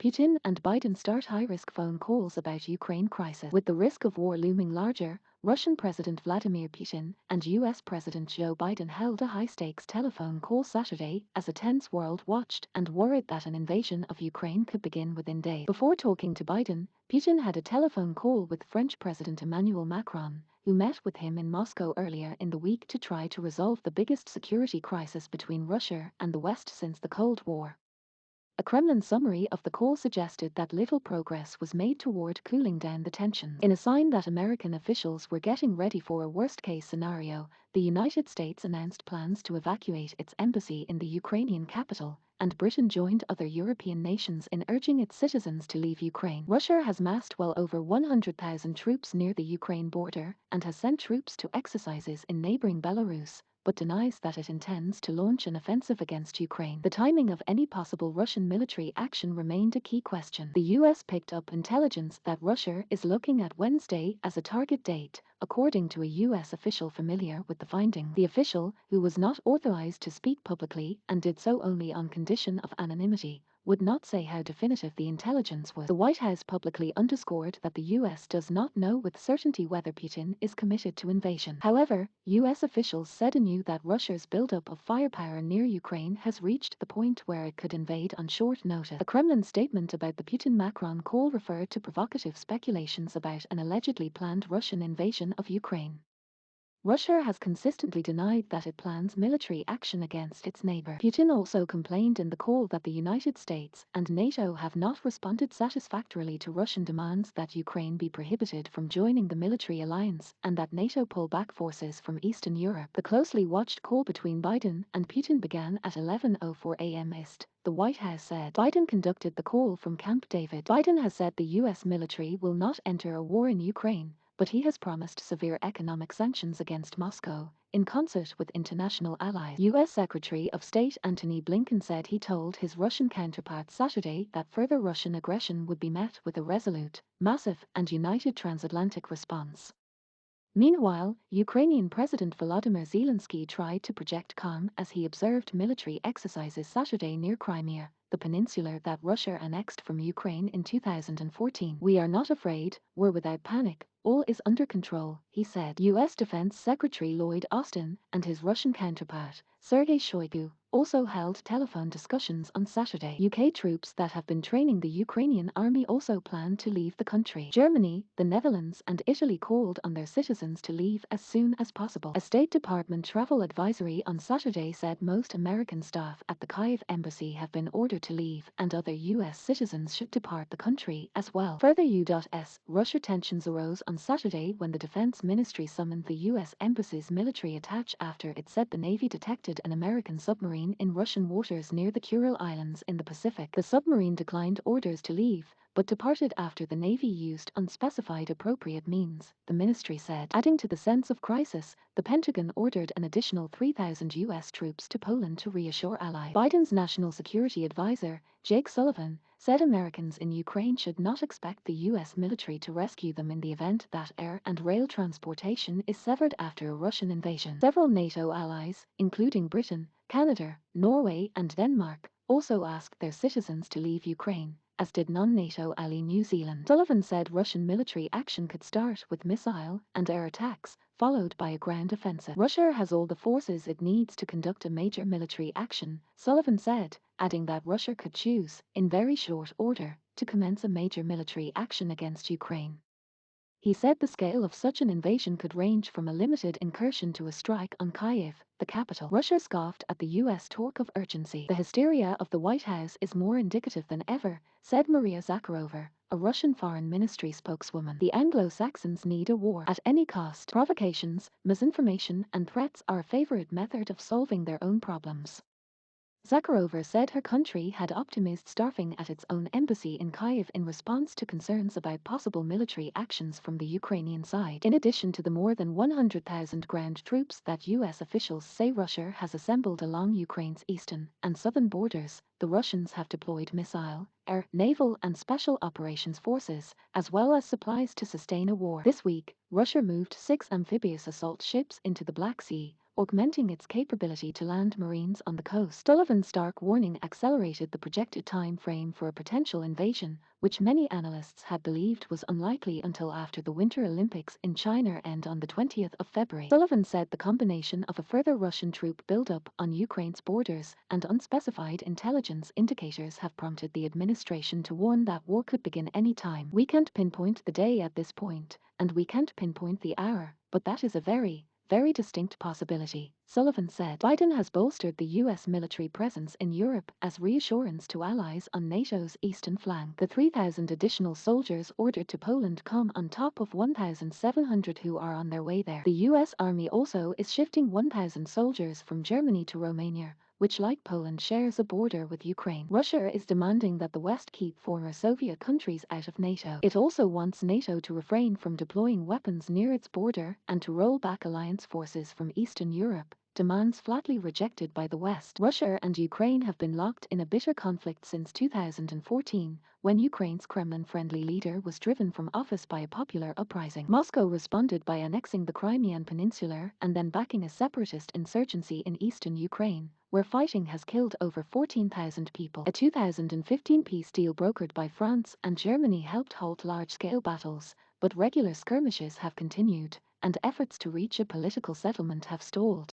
Putin and Biden start high-risk phone calls about Ukraine crisis. With the risk of war looming larger, Russian President Vladimir Putin and U.S. President Joe Biden held a high-stakes telephone call Saturday as a tense world watched and worried that an invasion of Ukraine could begin within days. Before talking to Biden, Putin had a telephone call with French President Emmanuel Macron, who met with him in Moscow earlier in the week to try to resolve the biggest security crisis between Russia and the West since the Cold War. A Kremlin summary of the call suggested that little progress was made toward cooling down the tensions. In a sign that American officials were getting ready for a worst-case scenario, the United States announced plans to evacuate its embassy in the Ukrainian capital, and Britain joined other European nations in urging its citizens to leave Ukraine. Russia has massed well over 100,000 troops near the Ukraine border and has sent troops to exercises in neighboring Belarus, but denies that it intends to launch an offensive against Ukraine. The timing of any possible Russian military action remained a key question. The U.S. picked up intelligence that Russia is looking at Wednesday as a target date, according to a U.S. official familiar with the finding. The official, who was not authorized to speak publicly and did so only on condition of anonymity, would not say how definitive the intelligence was. The White House publicly underscored that the U.S. does not know with certainty whether Putin is committed to invasion. However, U.S. officials said anew that Russia's buildup of firepower near Ukraine has reached the point where it could invade on short notice. A Kremlin statement about the Putin-Macron call referred to provocative speculations about an allegedly planned Russian invasion of Ukraine. Russia has consistently denied that it plans military action against its neighbor. Putin also complained in the call that the United States and NATO have not responded satisfactorily to Russian demands that Ukraine be prohibited from joining the military alliance and that NATO pull back forces from Eastern Europe. The closely watched call between Biden and Putin began at 11:04 a.m. East, the White House said. Biden conducted the call from Camp David. Biden has said the U.S. military will not enter a war in Ukraine, but he has promised severe economic sanctions against Moscow, in concert with international allies. U.S. Secretary of State Anthony Blinken said he told his Russian counterpart Saturday that further Russian aggression would be met with a resolute, massive, and united transatlantic response. Meanwhile, Ukrainian President Volodymyr Zelensky tried to project calm as he observed military exercises Saturday near Crimea, the peninsula that Russia annexed from Ukraine in 2014. "We are not afraid, we're without panic, all is under control," he said. U.S. Defense Secretary Lloyd Austin and his Russian counterpart, Sergei Shoigu, also held telephone discussions on Saturday. UK troops that have been training the Ukrainian army also plan to leave the country. Germany, the Netherlands, and Italy called on their citizens to leave as soon as possible. A State Department travel advisory on Saturday said most American staff at the Kyiv embassy have been ordered to leave, and other U.S. citizens should depart the country as well. Further U.S. Russia tensions arose on Saturday when the Defense Ministry summoned the U.S. Embassy's military attache after it said the Navy detected an American submarine in Russian waters near the Kuril Islands in the Pacific. The submarine declined orders to leave, but departed after the Navy used unspecified appropriate means, the ministry said. Adding to the sense of crisis, the Pentagon ordered an additional 3,000 U.S. troops to Poland to reassure allies. Biden's national security advisor, Jake Sullivan, said Americans in Ukraine should not expect the U.S. military to rescue them in the event that air and rail transportation is severed after a Russian invasion. Several NATO allies, including Britain, Canada, Norway, and Denmark, also asked their citizens to leave Ukraine, as did non-NATO ally New Zealand. Sullivan said Russian military action could start with missile and air attacks, followed by a ground offensive. Russia has all the forces it needs to conduct a major military action, Sullivan said, adding that Russia could choose, in very short order, to commence a major military action against Ukraine. He said the scale of such an invasion could range from a limited incursion to a strike on Kyiv, the capital. Russia scoffed at the U.S. talk of urgency. "The hysteria of the White House is more indicative than ever," said Maria Zakharova, a Russian foreign ministry spokeswoman. "The Anglo-Saxons need a war at any cost. Provocations, misinformation, and threats are a favorite method of solving their own problems." Zakharova said her country had optimized staffing at its own embassy in Kyiv in response to concerns about possible military actions from the Ukrainian side. In addition to the more than 100,000 ground troops that U.S. officials say Russia has assembled along Ukraine's eastern and southern borders, the Russians have deployed missile, air, naval, and special operations forces, as well as supplies to sustain a war. This week, Russia moved 6 amphibious assault ships into the Black Sea, augmenting its capability to land Marines on the coast. Sullivan's stark warning accelerated the projected time frame for a potential invasion, which many analysts had believed was unlikely until after the Winter Olympics in China end on the 20th of February. Sullivan said the combination of a further Russian troop buildup on Ukraine's borders and unspecified intelligence indicators have prompted the administration to warn that war could begin any time. We can't pinpoint the day at this point, and we can't pinpoint the hour, but that is a very distinct possibility, Sullivan said. Biden has bolstered the U.S. military presence in Europe as reassurance to allies on NATO's eastern flank. The 3,000 additional soldiers ordered to Poland come on top of 1,700 who are on their way there. The U.S. Army also is shifting 1,000 soldiers from Germany to Romania, which like Poland shares a border with Ukraine. Russia is demanding that the West keep former Soviet countries out of NATO. It also wants NATO to refrain from deploying weapons near its border and to roll back alliance forces from Eastern Europe, demands flatly rejected by the West. Russia and Ukraine have been locked in a bitter conflict since 2014, when Ukraine's Kremlin-friendly leader was driven from office by a popular uprising. Moscow responded by annexing the Crimean Peninsula and then backing a separatist insurgency in eastern Ukraine, where fighting has killed over 14,000 people. A 2015 peace deal brokered by France and Germany helped halt large-scale battles, but regular skirmishes have continued, and efforts to reach a political settlement have stalled.